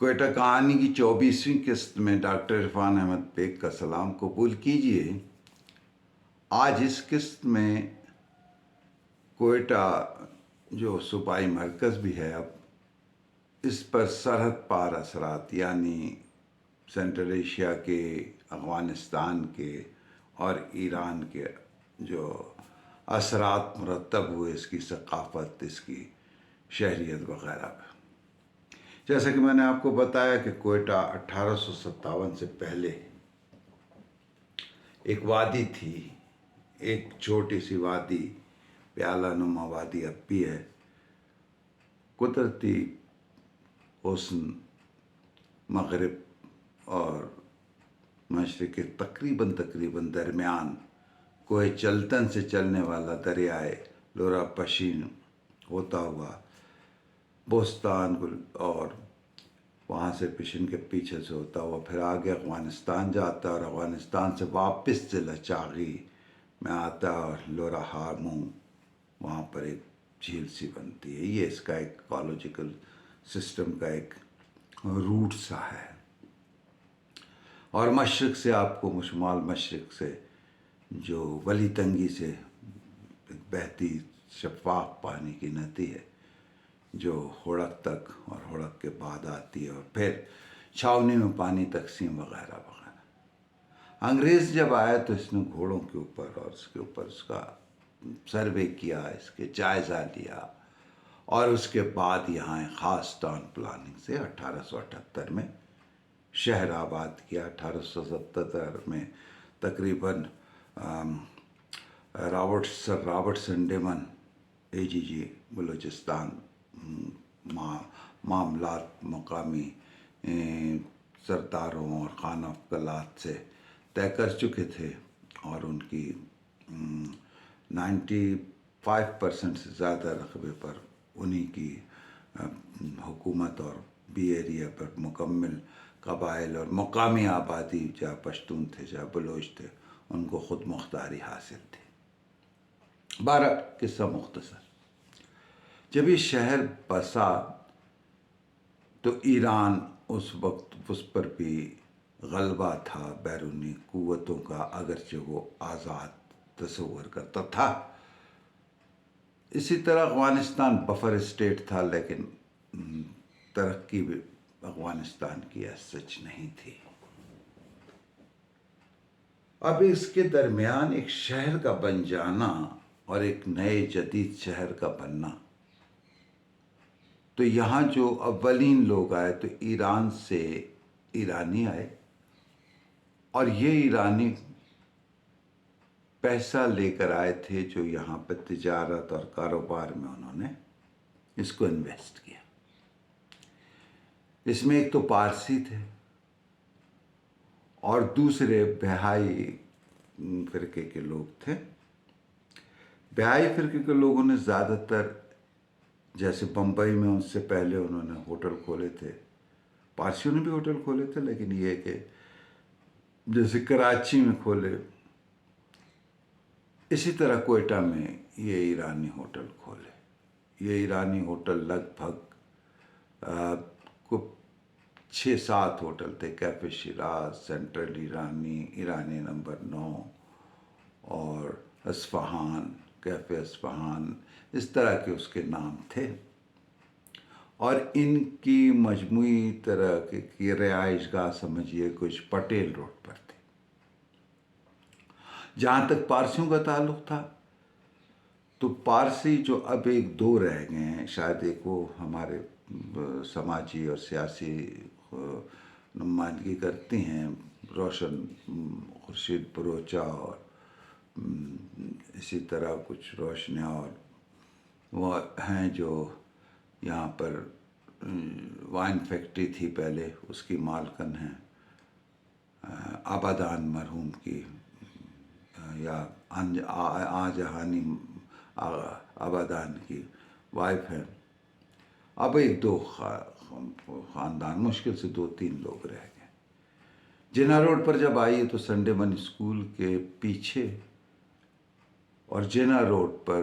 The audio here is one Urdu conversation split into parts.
کوئٹہ کہانی کی 24ویں قسط میں ڈاکٹر عرفان احمد بیگ کا سلام قبول کیجیے۔ آج اس قسط میں کوئٹہ جو صوبائی مرکز بھی ہے، اب اس پر سرحد پار اثرات یعنی سینٹرل ایشیا کے، افغانستان کے اور ایران کے جو اثرات مرتب ہوئے، اس کی ثقافت، اس کی شہریت وغیرہ پہ۔ جیسا کہ میں نے آپ کو بتایا کہ کوئٹہ 1857 سے پہلے ایک وادی تھی، ایک چھوٹی سی وادی، پیالہ نما وادی اب بھی ہے۔ قدرتی حسن مغرب اور مشرق کے تقریباً درمیان کوہ چلتن سے چلنے والا دریائے لورا پشین ہوتا ہوا بوستان اور وہاں سے پشن کے پیچھے سے ہوتا ہوا پھر آگے افغانستان جاتا ہے، اور افغانستان سے واپس ضلع چاغی میں آتا ہے، اور لورا ہارمو وہاں پر ایک جھیل سی بنتی ہے۔ یہ اس کا ایک ایکالوجیکل سسٹم کا ایک روٹ سا ہے۔ اور مشرق سے آپ کو شمال مشرق سے جو ولی تنگی سے بہتی شفاف پانی کی ندی ہے جو ہوڑک تک اور ہوڑک کے بعد آتی ہے، اور پھر چھاونی میں پانی تقسیم وغیرہ وغیرہ۔ انگریز جب آیا تو اس نے گھوڑوں کے اوپر اور اس کے اوپر اس کا سروے کیا، اس کے جائزہ لیا، اور اس کے بعد یہاں خاص ٹاؤن پلاننگ سے 1878 میں شہر آباد کیا۔ 1877 میں تقریباً sir Robert Sandeman AGG Balochistan معاملات مقامی سرداروں اور خانہ افضلات سے طے کر چکے تھے، اور ان کی 95% سے زیادہ رقبے پر انہی کی حکومت، اور بی ایریا پر مکمل قبائل اور مقامی آبادی، چاہے پشتون تھے چاہے بلوچ تھے، ان کو خود مختاری حاصل تھی۔ 12 قصہ مختصر۔ جب یہ شہر بسا تو ایران اس وقت اس پر بھی غلبہ تھا بیرونی قوتوں کا، اگرچہ وہ آزاد تصور کرتا تھا۔ اسی طرح افغانستان بفر اسٹیٹ تھا، لیکن ترقی بھی افغانستان کی سچ نہیں تھی۔ اب اس کے درمیان ایک شہر کا بن جانا اور ایک نئے جدید شہر کا بننا، تو یہاں جو اولین لوگ آئے تو ایران سے ایرانی آئے، اور یہ ایرانی پیسہ لے کر آئے تھے جو یہاں پہ تجارت اور کاروبار میں انہوں نے اس کو انویسٹ کیا۔ اس میں ایک تو پارسی تھے اور دوسرے بہائی فرقے کے لوگ تھے۔ بہائی فرقے کے لوگوں نے زیادہ تر، جیسے بمبئی میں ان سے پہلے انہوں نے ہوٹل کھولے تھے، پارسیوں نے بھی ہوٹل کھولے تھے، لیکن یہ کہ جیسے کراچی میں کھولے، اسی طرح کوئٹہ میں یہ ایرانی ہوٹل کھولے۔ یہ ایرانی ہوٹل لگ بھگ 6-7 ہوٹل تھے، کیفے شیراز، سینٹرل ایرانی، ایرانی نمبر 9 اور اصفہان، کیفے اصفہان، اس طرح کے اس کے نام تھے۔ اور ان کی مجموعی طرح کی رہائش گاہ سمجھیے کچھ پٹیل روڈ پر تھے۔ جہاں تک پارسیوں کا تعلق تھا تو پارسی جو اب 1-2 رہ گئے ہیں، شاید ایک وہ ہمارے سماجی اور سیاسی نمائندگی کرتی ہیں، روشن خورشید بروچہ، اور اسی طرح کچھ روشنیاں، اور وہ ہیں جو یہاں پر وائن فیکٹری تھی پہلے، اس کی مالکن ہیں، آبادان مرحوم کی، یا آجہانی آبادان کی وائف ہے۔ اب 1-2 خاندان، مشکل سے 2-3 لوگ رہ گئے۔ جناح روڈ پر جب آئیے تو سنڈے من اسکول کے پیچھے، اور جناح روڈ پر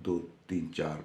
2, 3, 4,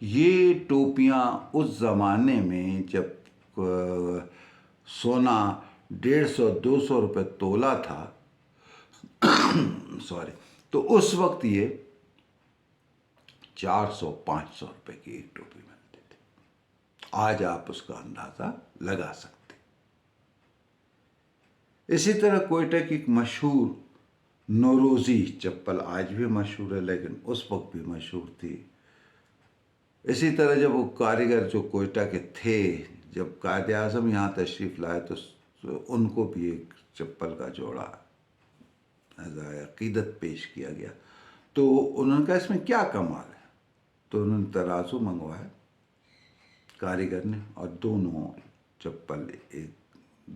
یہ ٹوپیاں اس زمانے میں جب سونا 150-200 روپے تولہ تھا سوری، تو اس وقت یہ 400-500 روپے کی ایک ٹوپی ملتی تھی. آج آپ اس کا اندازہ لگا سکتے. اسی طرح کوئٹہ کی ایک مشہور نوروزی چپل آج بھی مشہور ہے، لیکن اس وقت بھی مشہور تھی. اسی طرح جب وہ کاریگر جو کوئٹہ کے تھے، جب قائد اعظم یہاں تشریف لائے تو ان کو بھی ایک چپل کا جوڑا عقیدت پیش کیا گیا. تو انہوں نے کہا اس میں کیا کمال ہے؟ تو انہوں نے ترازو منگوایا کاریگر نے، اور دونوں چپل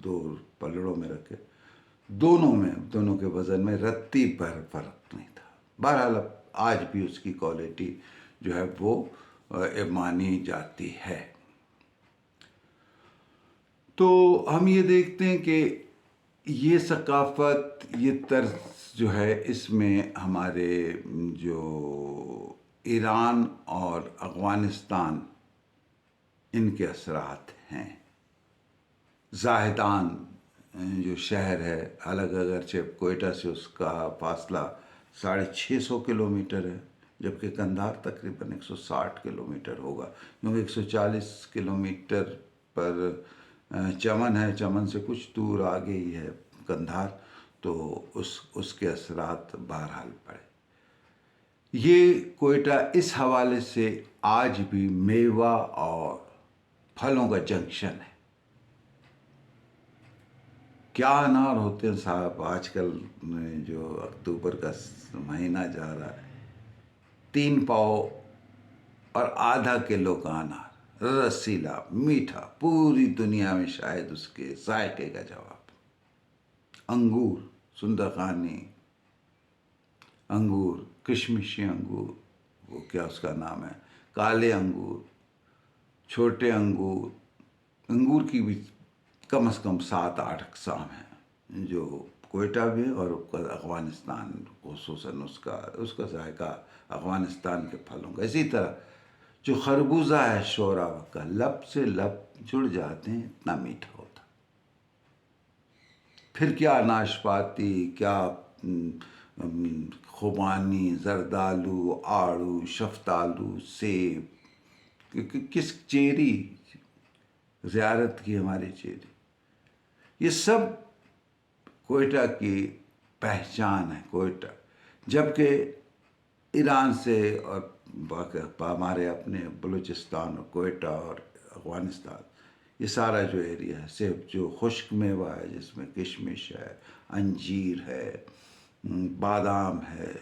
دو پلڑوں میں رکھے، دونوں کے وزن میں رتی پر فرق نہیں تھا. بہرحال آج بھی اس کی کوالٹی جو ہے وہ مانی جاتی ہے. تو ہم یہ دیکھتے ہیں کہ یہ ثقافت، یہ طرز جو ہے، اس میں ہمارے جو ایران اور افغانستان ان کے اثرات ہیں. زاہدان جو شہر ہے، الگ اگرچہ کوئٹہ سے اس کا فاصلہ 650 کلومیٹر ہے، جبکہ قندھار تقریباً 160 کلومیٹر ہوگا، کیونکہ 140 کلومیٹر پر چمن ہے، چمن سے کچھ دور آگے ہی ہے قندھار. تو اس کے اثرات بہرحال پڑے. یہ کوئٹہ اس حوالے سے آج بھی میوہ اور پھلوں کا جنکشن ہے. کیا انار ہوتے ہیں صاحب! آج کل جو اکتوبر کا مہینہ جا رہا ہے، 3 پاؤ اور آدھا کلو کا انار، رسیلا، میٹھا، پوری دنیا میں شاید اس کے ذائقے کا جواب. انگور، سندرخانی انگور، کشمشی انگور، وہ کیا اس کا نام ہے، کالے انگور، چھوٹے انگور. انگور کی بھی کم از کم 7-8 اقسام ہیں جو کوئٹہ میں اور افغانستان، خصوصاً اس کا ذائقہ افغانستان کے پھلوں کا. اسی طرح جو خربوزہ ہے شورا کا، لب سے لب جڑ جاتے ہیں، اتنا میٹھا ہوتا. پھر کیا ناشپاتی، کیا خوبانی، زردالو، آڑو، شفتالو، سیب، کس چیری، زیارت کی ہماری چیری، یہ سب کوئٹہ کی پہچان ہے. کوئٹہ جبکہ ایران سے اور ہمارے اپنے بلوچستان اور کوئٹہ اور افغانستان، یہ سارا جو ایریا ہے، صرف جو خشک میوہ ہے جس میں کشمش ہے، انجیر ہے، بادام ہے،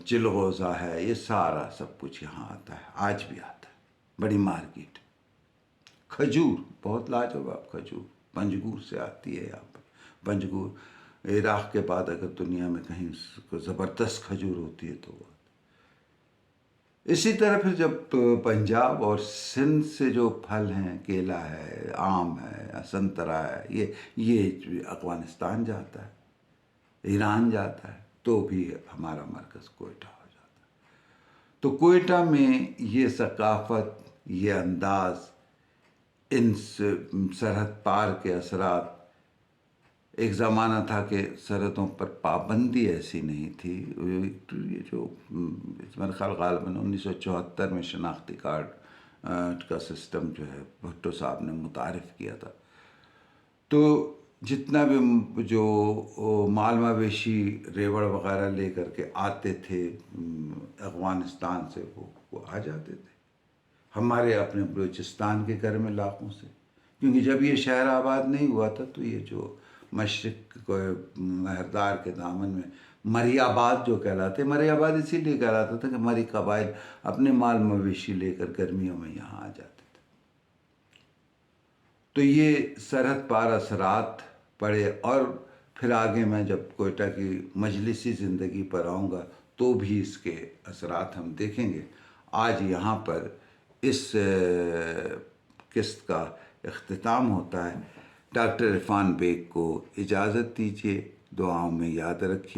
چلغوزہ ہے، یہ سارا سب کچھ یہاں آتا ہے، آج بھی آتا ہے. بڑی مارکیٹ. کھجور، بہت لاجواب کھجور پنجگور سے آتی ہے یہاں پر. پنجگور عراق کے بعد اگر دنیا میں کہیں زبردست کھجور ہوتی ہے تو وہ. اسی طرح پھر جب پنجاب اور سندھ سے جو پھل ہیں، کیلا ہے، آم ہے، سنترا ہے، یہ افغانستان جاتا ہے، ایران جاتا ہے، تو بھی ہمارا مرکز کوئٹہ ہو جاتا ہے. تو کوئٹہ میں یہ ثقافت، یہ انداز، ان سرحد پار کے اثرات. ایک زمانہ تھا کہ سرحدوں پر پابندی ایسی نہیں تھی. یہ جو میرے خیال غالباً 1974 میں شناختی کارڈ کا سسٹم جو ہے بھٹو صاحب نے متعارف کیا تھا. تو جتنا بھی جو مال مویشی ریوڑ وغیرہ لے کر کے آتے تھے افغانستان سے، وہ آ جاتے تھے ہمارے اپنے بلوچستان کے گھر میں علاقوں سے. کیونکہ جب یہ شہر آباد نہیں ہوا تھا تو یہ جو مشرق کو مہردار کے دامن میں مری آباد جو کہلاتے، مری آباد اسی لیے کہلاتا تھا کہ مری قبائل اپنے مال مویشی لے کر گرمیوں میں یہاں آ جاتے تھے. تو یہ سرحد پار اثرات پڑے. اور پھر آگے میں جب کوئٹہ کی مجلسی زندگی پر آؤں گا تو بھی اس کے اثرات ہم دیکھیں گے. آج یہاں پر اس قسط کا اختتام ہوتا ہے. ڈاکٹر عرفان بیگ کو اجازت دیجیے. دعاؤں میں یاد رکھیے.